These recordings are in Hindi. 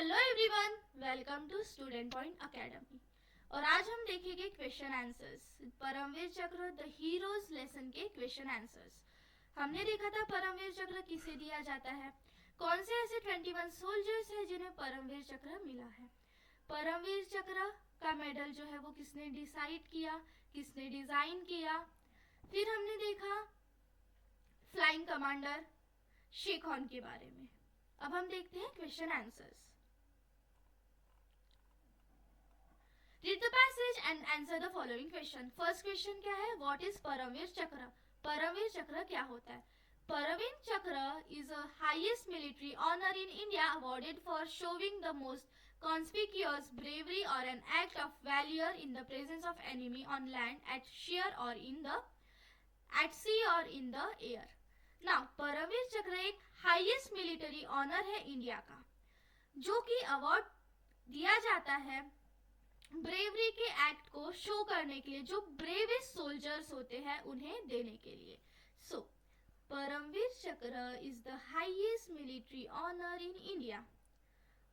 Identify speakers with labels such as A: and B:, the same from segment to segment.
A: Hello everyone, welcome to student point academy. और आज हम देखेंगे question answers, Paramvir Chakra the heroes lesson के क्वेश्चन आंसर्स। हमने देखा था परमवीर चक्र किसे दिया जाता है, कौन से ऐसे 21 सोल्जर्स हैं जिन्हें परमवीर चक्र मिला है। परमवीर चक्र का मेडल जो है वो किसने डिसाइड किया, किसने डिजाइन किया। फिर हमने देखा फ्लाइंग कमांडर शेखॉन के बारे में। अब हम देखते हैं question answers. Read the passage and answer the following question. First question क्या है? What is परमवीर चक्र? परमवीर चक्र क्या होता है? परमवीर चक्र is a highest military honor in India awarded for showing the most conspicuous bravery or an act of valor in the presence of enemy on land, at sea or in the air. Now Paramvir चक्र एक हाईएस्ट मिलिट्री ऑनर है इंडिया का, जो कि अवार्ड दिया जाता है ब्रेवरी के एक्ट को शो करने के लिए, जो ब्रेवेस्ट सोल्जर्स होते हैं उन्हें देने के लिए। So Paramvir Chakra is the highest military honour in India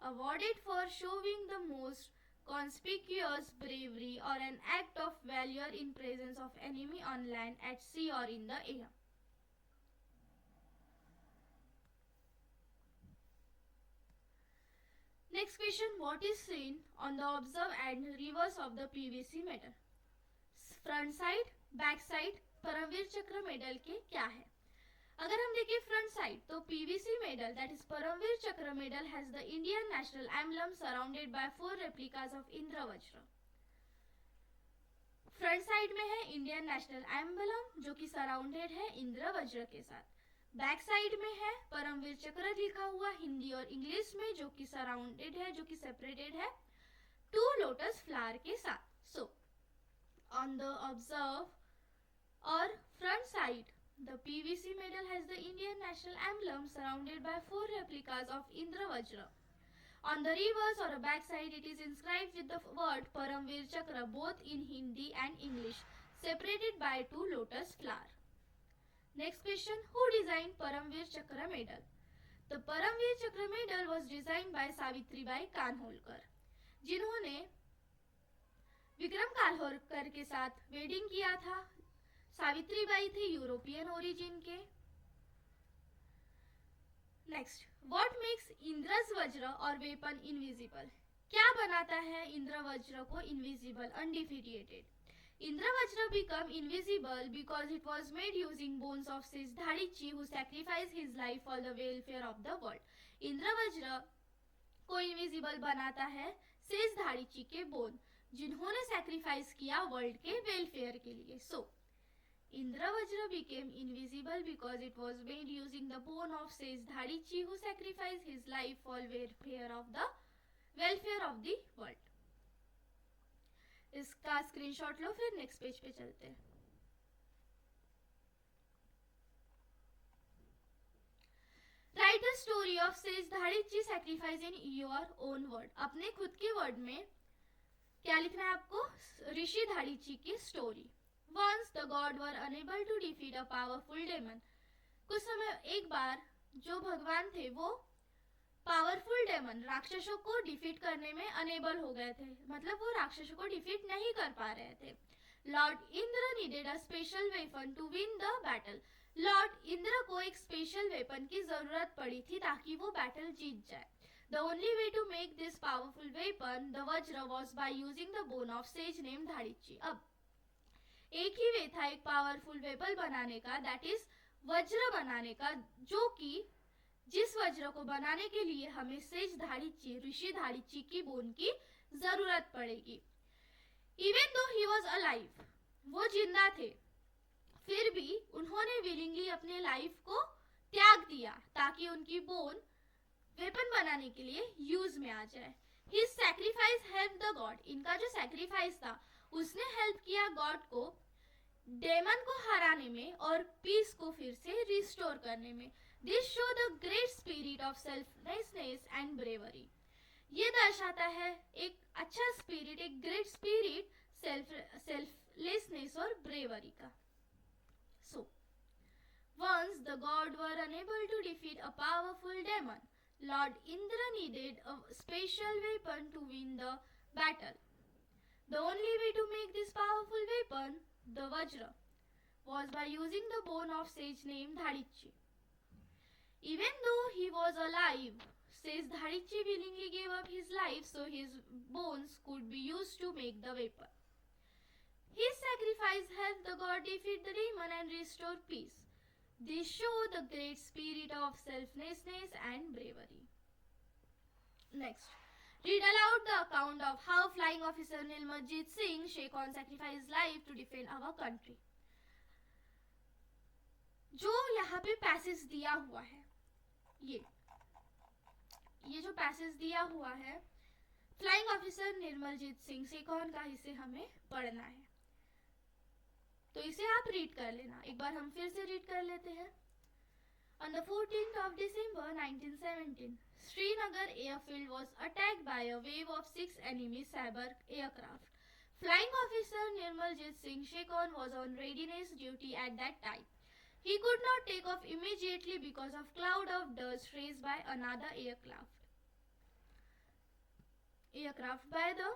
A: awarded for showing the most conspicuous bravery or an act of valor in presence of enemy on land, at sea or in the air. Next question, what is seen on the observe and reverse of the PVC medal? Front side, back side Paramvir Chakra medal के क्या है? अगर हम देखें फ्रंट साइड तो PVC medal, that is Paramvir Chakra medal, has the Indian national emblem surrounded by 4 replicas of Indravajra. Front side में है इंडियन नेशनल एम्बलम जो कि सराउंडेड है इंद्रवज्र के साथ। बैक साइड में है परमवीर चक्र लिखा हुआ हिंदी और इंग्लिश में, जो कि सराउंडेड है, जो कि सेपरेटेड है 2 लोटस फ्लावर के साथ। सो ऑन द ऑब्जर्व और front side the PVC medal has the Indian national emblem surrounded by 4 replicas of Indravajra. On the reverse or a back side, it is inscribed with the word Paramveer Chakra both in Hindi and English, separated by 2 lotus flowers. Next question, who designed Paramveer Chakra medal? The Paramveer Chakra medal was designed by Savitribai Kanholkar, जिन्होंने विक्रम काल्होलकर के साथ वेडिंग किया था। सावित्रीबाई थे यूरोपियन ओरिजिन के। नेक्स्ट, व्हाट मेक्स इंद्रवज्र और वेपन इनविजिबल? क्या बनाता है इंद्रवज्र को invisible, undefeated? Indravajra become invisible because it was made using bones of शेषधाड़ीची who sacrifice his life for the welfare of the world. Indravajra को इनविजिबल बनाता है शेषधाड़ीची के बोन, जिन्होंने सैक्रिफाइस किया वर्ल्ड के वेलफेयर के लिए। सो Indravajra became invisible because it was made using the bone of Seshdhadichi who sacrificed his life for welfare of the world. इसका स्क्रीनशॉट लो, फिर नेक्स्ट पेज पे चलते हैं। राइट द स्टोरी ऑफ शेषधाड़ीची sacrifice in your own word. अपने खुद के वर्ड में क्या लिखना है आपको? ऋषि धाड़ीची की story. Once the gods were unable to defeat a powerful demon. कुछ समय एक बार जो भगवान थे वो पावरफुल डेमन राक्षसों को डिफीट करने में अनेबल हो गए थे, मतलब वो राक्षसों को डिफीट नहीं कर पा रहे थे। Lord Indra needed a special weapon to win the battle. Lord Indra को एक स्पेशल वेपन की जरूरत पड़ी थी ताकि वो बैटल जीत जाए। The only way to make this powerful weapon, the Vajra, was by using the bone of sage named Dhadichi. अब एक ही वे था एक पावरफुल वेपन बनाने का, दैट इज वज्र बनाने का, जो कि जिस वज्र को बनाने के लिए हमें शेषधाड़ीची, ऋषि धाड़ीची की बोन की जरूरत पड़ेगी। Even though he was alive, वो जिंदा थे, फिर भी उन्होंने विलिंगली अपने लाइफ को त्याग दिया ताकि उनकी बोन वेपन बनाने के लिए यूज में आ जाए। His sacrifice help the God. इनका जो सैक्रिफाइस था उसने हेल्प किया गॉड को डेमन को हराने में और पीस को फिर से रिस्टोर करने में। This show the great spirit of selflessness and bravery. ये दर्शाता है एक अच्छा स्पिरिट, एक ग्रेट स्पिरिट सेल्फलेसनेस और ब्रेवरी का। सो once the gods were unable to defeat a powerful demon, Lord Indra needed a special weapon to win the battle. The only way to make this powerful weapon, the Vajra, was by using the bone of sage named Dhadichi. Even though he was alive, says Dhadichi willingly gave up his life so his bones could be used to make the weapon. His sacrifice helped the god defeat the demon and restore peace. This show the great spirit of selflessness and bravery. Next, read aloud the account of how Flying Officer Nirmaljeet Singh Shekhon sacrificed his life to defend our country. जो यहाँ पे पैसेज दिया हुआ है, ये जो पैसेज दिया हुआ है फ्लाइंग ऑफिसर निर्मलजीत सिंह शेखौन का, इसे हमें पढ़ना है. तो इसे आप रीड कर लेना. एक बार हम फिर से रीड कर लेते हैं. On the 14th of December 1917, Srinagar airfield was attacked by a wave of 6 enemy Sabre aircraft. Flying officer Nirmaljeet Singh Shekhon was on readiness duty at that time. He could not take off immediately because of cloud of dust raised by another aircraft. By the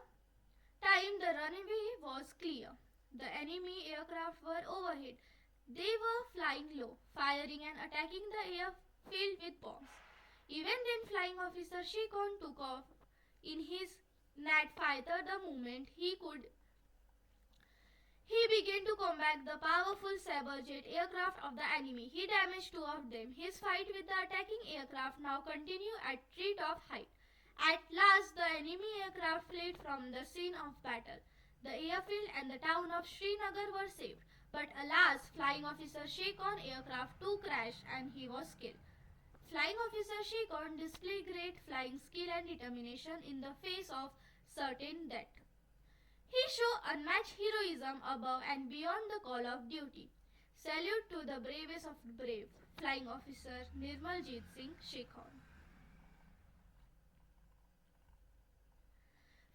A: time the runway was clear, the enemy aircraft were overhead. They were flying low, firing and attacking the airfield with bombs. Even then, Flying Officer Shekhon took off in his Nat fighter the moment he could. He began to combat the powerful Sabre jet aircraft of the enemy. He damaged 2 of them. His fight with the attacking aircraft now continued at treetop height. At last, the enemy aircraft fled from the scene of battle. The airfield and the town of Srinagar were saved. But alas, Flying Officer Shekhon aircraft too crashed and he was killed. Flying Officer Shekhon displayed great flying skill and determination in the face of certain death. He showed unmatched heroism above and beyond the call of duty. Salute to the bravest of the brave, Flying Officer Nirmaljeet Singh Shekhon.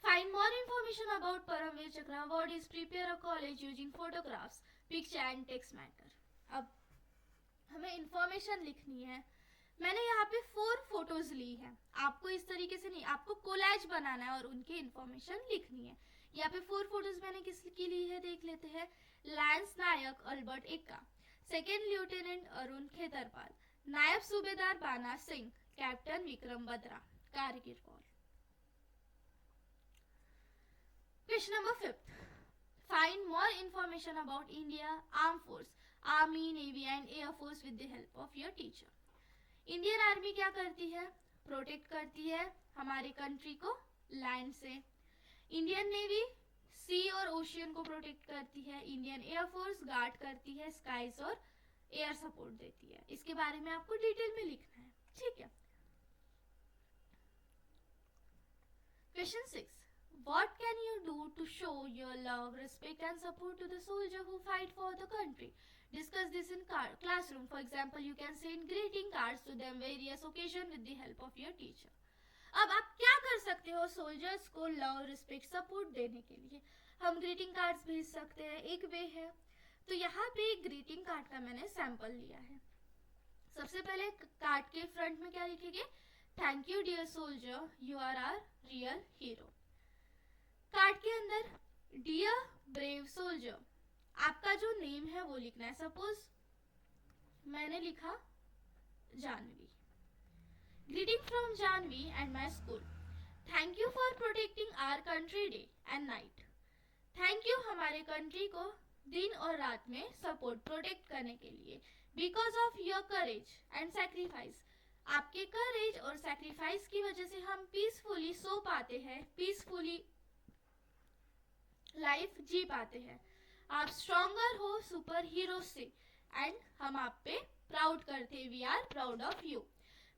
A: Find more information about Paramveer Chakra Award is prepare a college using photographs, picture and text matter. अब हमें इंफॉर्मेशन लिखनी है. मैंने यहाँ पे 4 फोटोज ली है. आपको इस तरीके से नहीं, आपको कोलैज बनाना है और उनकी इंफॉर्मेशन लिखनी है. यहाँ पे 4 फोटोज मैंने किसकी ली है देख लेते हैं. Lance Naik Albert Ekka, second lieutenant Arun Khetarpal, Naib Subedar Bana Singh, captain Vikram Batra, Kargil call. Question number 5. Find more information about India Armed Force, Army, Navy and Air Force with the help of your teacher. Indian army क्या करती है? प्रोटेक्ट करती है हमारे कंट्री को लैंड से. इंडियन नेवी सी और ओशियन को प्रोटेक्ट करती है. इंडियन एयरफोर्स गार्ड करती है स्काइज और एयर सपोर्ट देती है. इसके बारे में आपको डिटेल में लिखना है. ठीक है. Question 6. What can you do to show your love, respect and support to the soldier who fight for the country? Discuss this in classroom. For example, you can send greeting cards to them various occasion with the help of your teacher. अब आप क्या कर सकते हो सोल्जर्स को लव, रिस्पेक्ट, सपोर्ट देने के लिए? हम ग्रीटिंग कार्ड्स भेज सकते हैं, एक वे है. तो यहाँ पे ग्रीटिंग कार्ड का मैंने सैंपल लिया है. सबसे पहले कार्ड के फ्रंट में क्या लिखेंगे? Thank you dear soldier, you are our real hero. Card के अंदर डियर ब्रेव सोल्जर, आपका जो नेम है वो लिखना है. सपोज मैंने लिखा Janvi. Greeting from Janvi and my school. Thank you for protecting our country day and night. Thank you हमारे कंट्री को दिन और रात में सपोर्ट प्रोटेक्ट करने के लिए. Because of your courage and sacrifice, आपके करेज और सैक्रिफाइस की वजह से हम पीसफुली सो पाते हैं, पीसफुली लाइफ जी पाते हैं. आप स्ट्रॉन्गर हो सुपर हीरो से एंड हम आप पे प्राउड करते हैं. We are proud of you.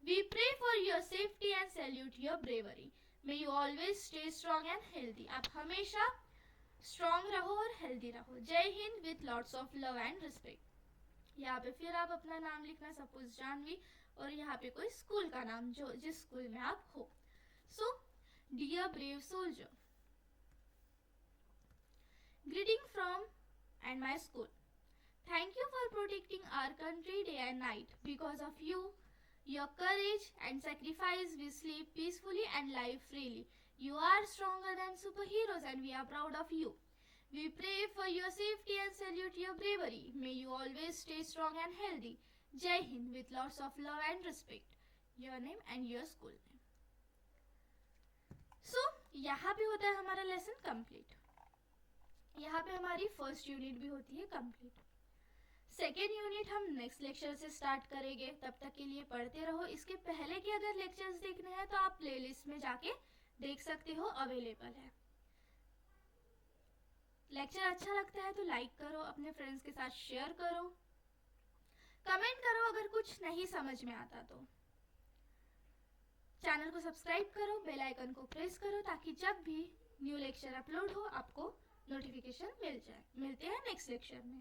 A: We pray for your safety and salute your bravery. May you always stay strong and healthy. आप हमेशा स्ट्रॉन्ग रहो और हेल्दी रहो. जय Hind with lots of love and respect. यहाँ पे फिर आप अपना नाम लिखना. सपोज जानवी और यहाँ पे कोई स्कूल का नाम जो जिस स्कूल में आप हो. So dear brave soldier, greeting from and my school. Thank you for protecting our country day and night. Because of you, your courage and sacrifice. We sleep peacefully and live freely. You are stronger than superheroes and we are proud of you. We pray for your safety and salute your bravery. May you always stay strong and healthy. Jai Hind with lots of love and respect. Your name and your school name. So, यहाँ पे होता है हमारा लेसन कंप्लीट. यहाँ पे हमारी फर्स्ट यूनिट भी होती है कंप्लीट. सेकेंड यूनिट हम नेक्स्ट लेक्चर से स्टार्ट करेंगे. तब तक के लिए पढ़ते रहो. इसके पहले के अगर लेक्चर्स देखने हैं तो आप प्लेलिस्ट में जाके देख सकते हो, अवेलेबल है. लेक्चर अच्छा लगता है तो लाइक करो, अपने फ्रेंड्स के साथ शेयर करो, कमेंट करो अगर कुछ नहीं समझ में आता तो. चैनल को सब्सक्राइब करो, बेल आइकन को प्रेस करो ताकि जब भी न्यू लेक्चर अपलोड हो आपको नोटिफिकेशन मिल जाए. मिलते हैं नेक्स्ट लेक्चर में.